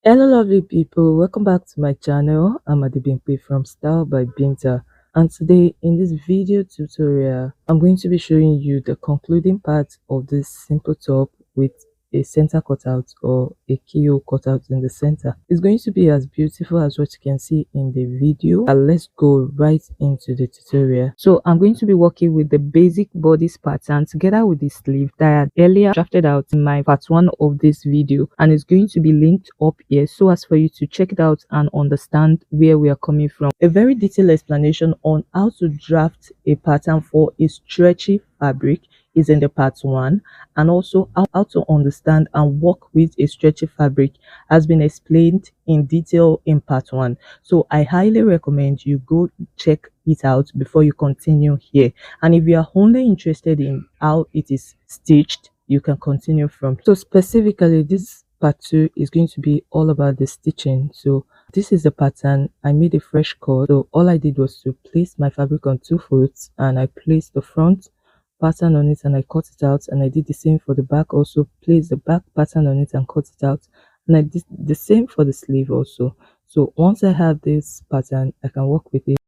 Hello lovely people, welcome back to my channel. I'm Adibimpe from Style by Binta, and today in this video tutorial I'm going to be showing you the concluding part of this simple top with a center cutout or a keyhole cutout in the center. It's going to be as beautiful as what you can see in the video, and let's go right into the tutorial. So I'm going to be working with the basic bodice pattern together with the sleeve that I had earlier drafted out in my part 1 of this video, and it's going to be linked up here so as for you to check it out and understand where we are coming from. A very detailed explanation on how to draft a pattern for a stretchy fabric is in the part 1, and also how to understand and work with a stretchy fabric has been explained in detail in part 1. So I highly recommend you go check it out before you continue here. And if you are only interested in how it is stitched, you can continue from. So specifically this part 2 is going to be all about the stitching. So this is the pattern. I made a fresh cut, so all I did was to place my fabric on 2 folds, and I placed the front pattern on it and I cut it out, and I did the same for the back, also place the back pattern on it and cut it out, and I did the same for the sleeve also. So once I have this pattern, I can work with it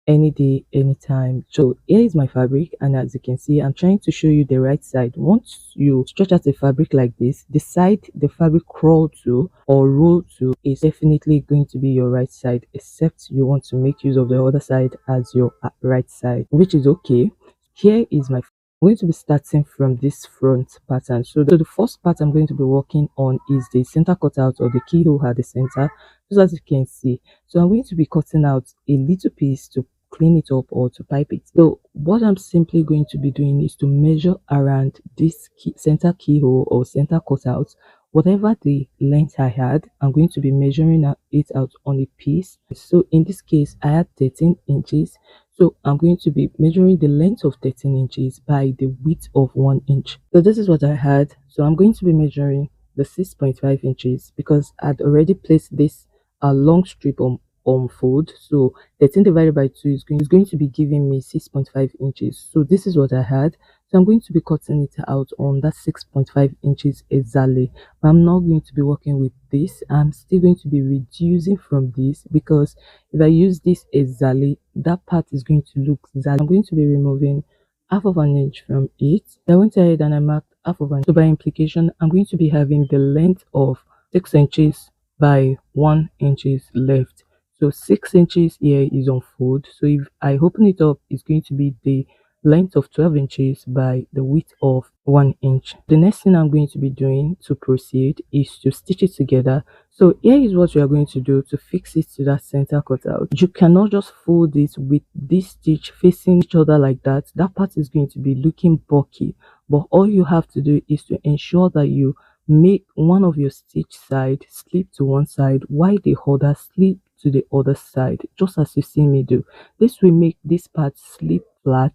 any day, anytime. So here is my fabric, and as you can see, I'm trying to show you the right side. Once you stretch out a fabric like this, the side the fabric crawl to or roll to is definitely going to be your right side, except you want to make use of the other side as your right side, which is okay. Here is my, I'm going to be starting from this front pattern. So the first part I'm going to be working on is the center cutout or the keyhole at the center, just as you can see. So I'm going to be cutting out a little piece to clean it up or to pipe it. So what I'm simply going to be doing is to measure around this center keyhole or center cutout. Whatever the length I had, I'm going to be measuring it out on a piece. So in this case, I had 13 inches. So I'm going to be measuring the length of 13 inches by the width of 1 inch. So this is what I had. So I'm going to be measuring the 6.5 inches because I'd already placed this long strip on fold. So 13 divided by 2 is going to be giving me 6.5 inches. So this is what I had. So I'm going to be cutting it out on that 6.5 inches exactly. But I'm not going to be working with this. I'm still going to be reducing from this, because if I use this exactly, that part is going to look exactly. I'm going to be removing half of an inch from it. I went ahead and I marked half of an inch. So by implication, I'm going to be having the length of 6 inches by 1 inches left. So 6 inches here is on fold. So if I open it up, it's going to be the length of 12 inches by the width of 1 inch. The next thing I'm going to be doing to proceed is to stitch it together. So here is what we are going to do to fix it to that center cutout. You cannot just fold it with this stitch facing each other like that. That part is going to be looking bulky, but all you have to do is to ensure that you make one of your stitch side slip to one side while the other slip to the other side, just as you see me do. This will make this part slip flat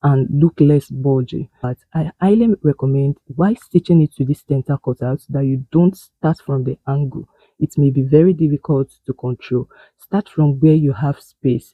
and look less bulgy. But I highly recommend, while stitching it to this center cutout, that you don't start from the angle. It may be very difficult to control. Start from where you have space.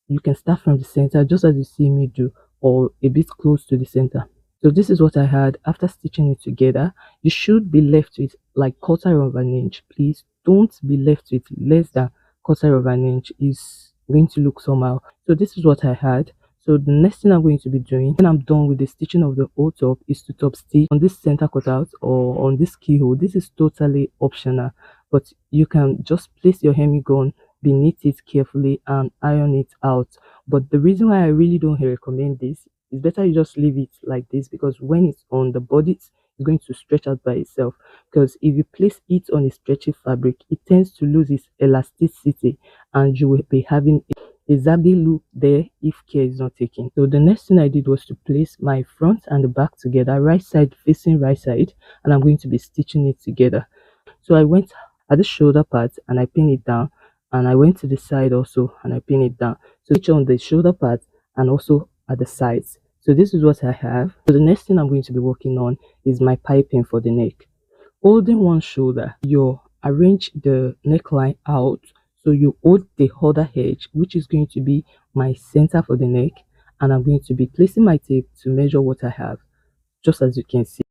You can start from the center, just as you see me do, or a bit close to the center. So this is what I had after stitching it together. You should be left with like quarter of an inch. Please don't be left with less than quarter of an inch. Is going to look somehow. So this is what I had. So the next thing I'm going to be doing when I'm done with the stitching of the whole top is to top stitch on this center cutout or on this keyhole. This is totally optional, but you can just place your hemigun beneath it carefully and iron it out. But the reason why I really don't recommend this is better you just leave it like this, because when it's on the body, it's going to stretch out by itself. Because if you place it on a stretchy fabric, it tends to lose its elasticity, and you will be having a zaggy look there if care is not taken. So the next thing I did was to place my front and the back together, right side facing right side, and I'm going to be stitching it together. So I went at the shoulder part and I pin it down, and I went to the side also and I pin it down. So each on the shoulder part and also at the sides. So this is what I have. So the next thing I'm going to be working on is my piping for the neck. Holding one shoulder, you arrange the neckline out, so you hold the other edge, which is going to be my center for the neck, and I'm going to be placing my tape to measure what I have, just as you can see.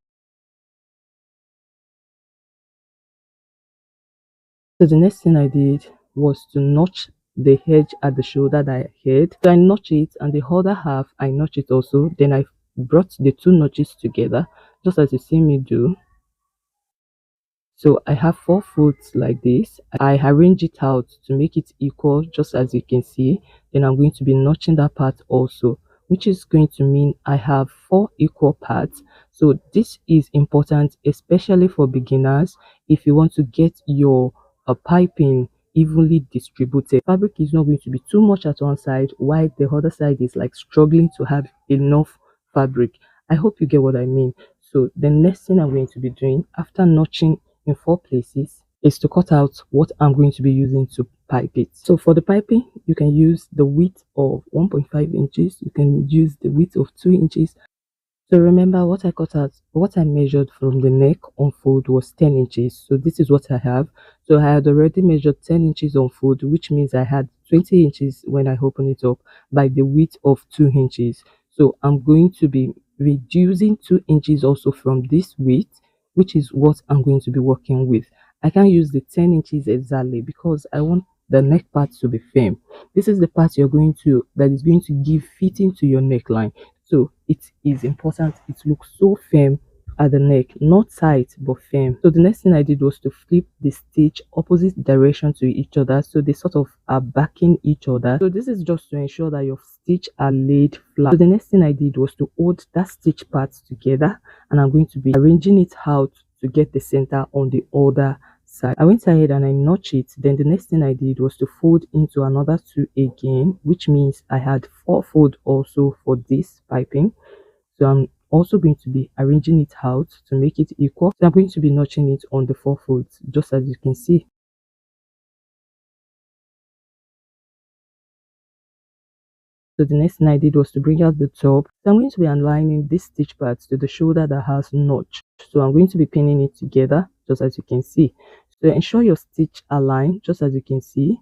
So the next thing I did was to notch the edge at the shoulder that I had. So I notch it, and the other half I notch it also. Then I brought the two notches together, just as you see me do. So I have 4 folds like this. I arrange it out to make it equal, just as you can see. Then I'm going to be notching that part also, which is going to mean I have 4 equal parts. So this is important, especially for beginners. If you want to get your piping evenly distributed, fabric is not going to be too much at one side while the other side is like struggling to have enough fabric. I hope you get what I mean. So the next thing I'm going to be doing after notching in 4 places is to cut out what I'm going to be using to pipe it. So for the piping, you can use the width of 1.5 inches, you can use the width of 2 inches. So remember, what I cut out, what I measured from the neck on fold was 10 inches. So this is what I have. So I had already measured 10 inches on fold, which means I had 20 inches when I open it up by the width of 2 inches. So I'm going to be reducing 2 inches also from this width, which is what I'm going to be working with. I can't use the 10 inches exactly because I want the neck part to be firm. This is the part that is going to give fitting to your neckline. So it is important it looks so firm at the neck, not tight but firm. So the next thing I did was to flip the stitch opposite direction to each other, so they sort of are backing each other. So this is just to ensure that your stitch are laid flat. So the next thing I did was to hold that stitch part together, and I'm going to be arranging it out to get the center on the other side. I went ahead and I notched it. Then the next thing I did was to fold into another 2 again, which means I had 4 fold also for this piping. So I'm also going to be arranging it out to make it equal. So I'm going to be notching it on the 4 folds, just as you can see. So the next thing I did was to bring out the top. So I'm going to be aligning this stitch part to the shoulder that has notch. So I'm going to be pinning it together, just as you can see. So ensure your stitch align, just as you can see.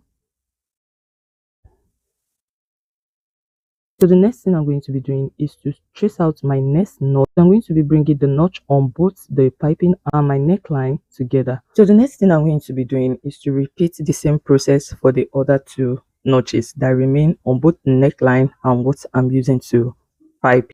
So the next thing I'm going to be doing is to trace out my next notch. I'm going to be bringing the notch on both the piping and my neckline together. So the next thing I'm going to be doing is to repeat the same process for the other 2 notches that remain on both the neckline and what I'm using to pipe.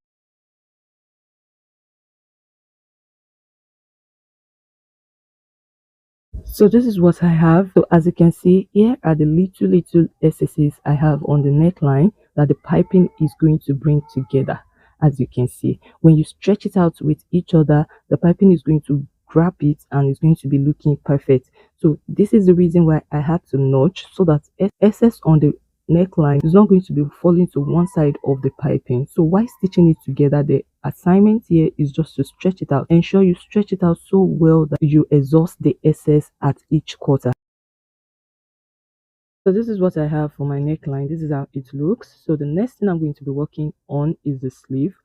So this is what I have. So as you can see, here are the little excesses I have on the neckline that the piping is going to bring together. As you can see, when you stretch it out with each other, the piping is going to grab it and it's going to be looking perfect. So this is the reason why I had to notch, so that excess on the neckline is not going to be falling to one side of the piping. So while stitching it together, the assignment here is just to stretch it out. Ensure you stretch it out so well that you exhaust the excess at each quarter. So this is what I have for my neckline. This is how it looks. So the next thing I'm going to be working on is the sleeve.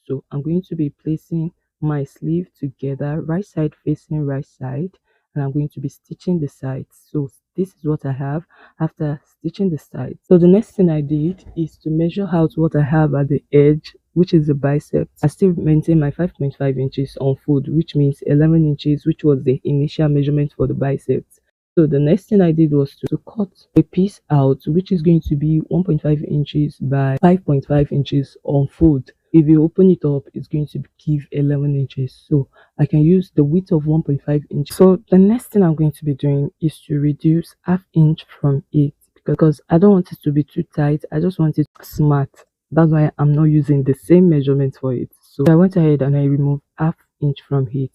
So I'm going to be placing my sleeve together, right side facing right side, and I'm going to be stitching the sides. So this is what I have after stitching the sides. So the next thing I did is to measure out what I have at the edge, which is the bicep. I still maintain my 5.5 inches on fold, which means 11 inches, which was the initial measurement for the biceps. So the next thing I did was to cut a piece out, which is going to be 1.5 inches by 5.5 inches on fold. If you open it up, it's going to give 11 inches. So I can use the width of 1.5 inches. So the next thing I'm going to be doing is to reduce ½ inch from it, because I don't want it to be too tight. I just want it smart. That's why I'm not using the same measurement for it. So I went ahead and I removed ½ inch from it.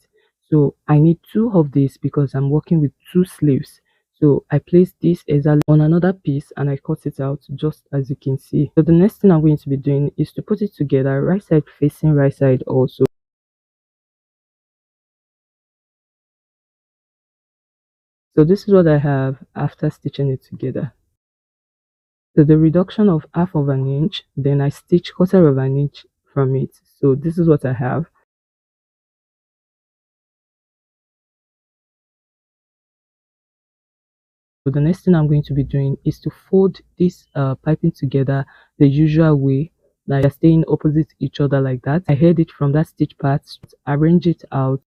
So I need 2 of these because I'm working with 2 sleeves. So I placed this exactly on another piece and I cut it out, just as you can see. So the next thing I'm going to be doing is to put it together, right side facing right side also. So this is what I have after stitching it together. So the reduction of ½ inch, then I stitch 1/4 inch from it. So this is what I have. So the next thing I'm going to be doing is to fold this piping together the usual way, like they're staying opposite each other like that. I head it from that stitch part, arrange it out,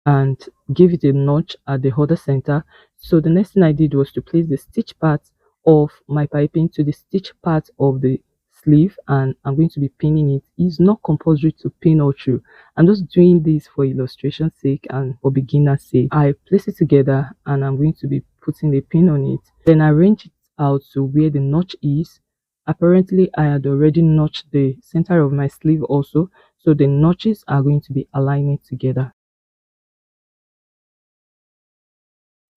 and gave it a notch at the other center. So the next thing I did was to place the stitch part of my piping to the stitch part of the sleeve, and I'm going to be pinning it. It's not compulsory to pin all through. I'm just doing this for illustration sake and for beginner sake. I place it together and I'm going to be putting a pin on it. Then arrange it out to where the notch is. Apparently I had already notched the center of my sleeve also, so the notches are going to be aligning together.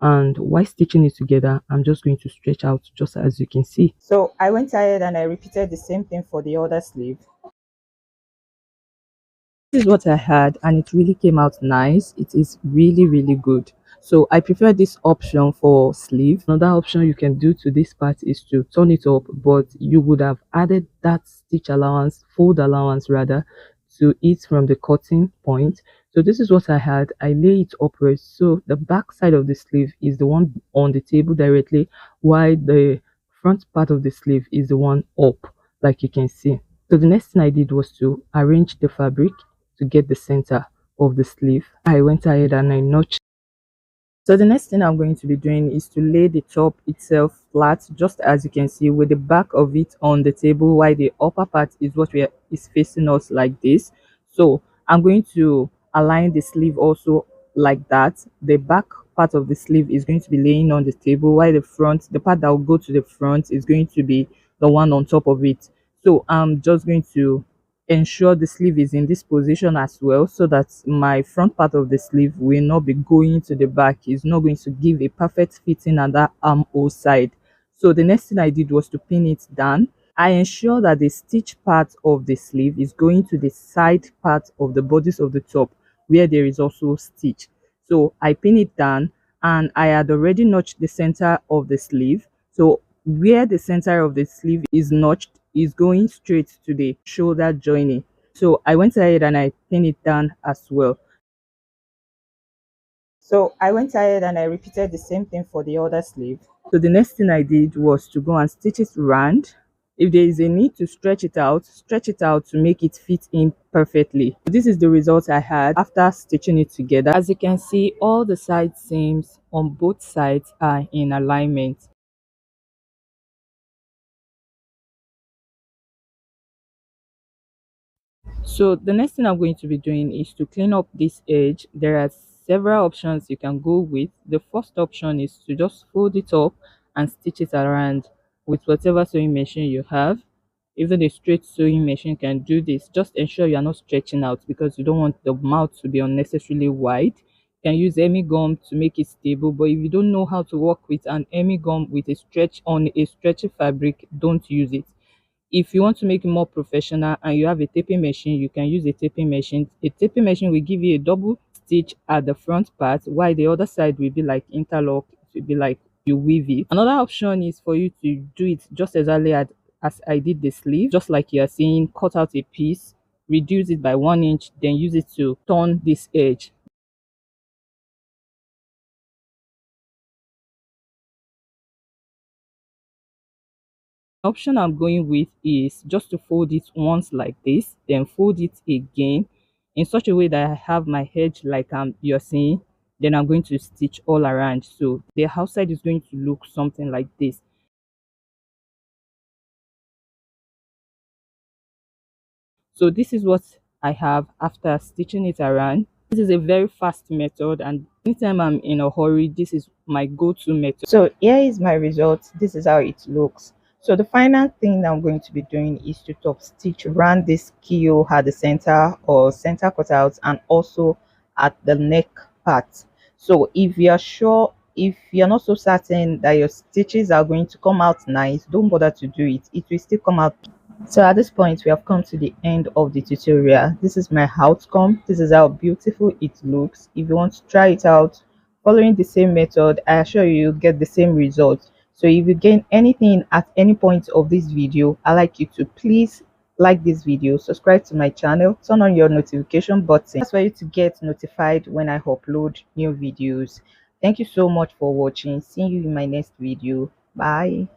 And while stitching it together, I'm just going to stretch out just as you can see. So I went ahead and I repeated the same thing for the other sleeve. This is what I had and it really came out nice. It is really good. So I prefer this option for sleeve. Another option you can do to this part is to turn it up, but you would have added that stitch allowance, fold allowance rather, to it from the cutting point. So this is what I had. I lay it upwards, so the back side of the sleeve is the one on the table directly, while the front part of the sleeve is the one up, like you can see. So the next thing I did was to arrange the fabric to get the center of the sleeve. I went ahead and I notched. So the next thing I'm going to be doing is to lay the top itself flat, just as you can see, with the back of it on the table, while the upper part is what is facing us like this. So I'm going to align the sleeve also like that. The back part of the sleeve is going to be laying on the table, while the front, the part that will go to the front, is going to be the one on top of it. So I'm just going to ensure the sleeve is in this position as well, so that my front part of the sleeve will not be going to the back. It's not going to give a perfect fitting at that armhole side. So the next thing I did was to pin it down. I ensure that the stitch part of the sleeve is going to the side part of the bodice of the top, where there is also stitch. So I pin it down, and I had already notched the center of the sleeve. So where the center of the sleeve is notched is going straight to the shoulder joining. So I went ahead and I pinned it down as well. So I went ahead and I repeated the same thing for the other sleeve. So the next thing I did was to go and stitch it round. If there is a need to stretch it out to make it fit in perfectly. This is the result I had after stitching it together. As you can see, all the side seams on both sides are in alignment. So the next thing I'm going to be doing is to clean up this edge. There are several options you can go with. The first option is to just fold it up and stitch it around with whatever sewing machine you have. Even a straight sewing machine can do this. Just ensure you are not stretching out, because you don't want the mouth to be unnecessarily wide. You can use hemi gum to make it stable, but if you don't know how to work with an hemi gum with a stretch on a stretchy fabric, don't use it. If you want to make it more professional and you have a taping machine, you can use a taping machine. A taping machine will give you a double stitch at the front part, while the other side will be like interlock. It will be like you weave it. Another option is for you to do it just exactly as I did the sleeve. Just like you are seeing, cut out a piece, reduce it by 1 inch, then use it to turn this edge. Option I'm going with is just to fold it once like this, then fold it again in such a way that I have my edge like you're seeing. Then I'm going to stitch all around, so the outside is going to look something like this. So this is what I have after stitching it around. This is a very fast method, and anytime I'm in a hurry, this is my go-to method. So here is my result. This is how it looks. So the final thing I'm going to be doing is to top stitch around this keyhole at the center or center cutout, and also at the neck part. So if you're sure, if you're not so certain that your stitches are going to come out nice, don't bother to do it. It will still come out. So at this point we have come to the end of the tutorial. This is my outcome. This is how beautiful it looks. If you want to try it out following the same method, I assure you you'll get the same result. So if you gain anything at any point of this video, I'd like you to please like this video, subscribe to my channel, turn on your notification button. That's for you to get notified when I upload new videos. Thank you so much for watching. See you in my next video. Bye.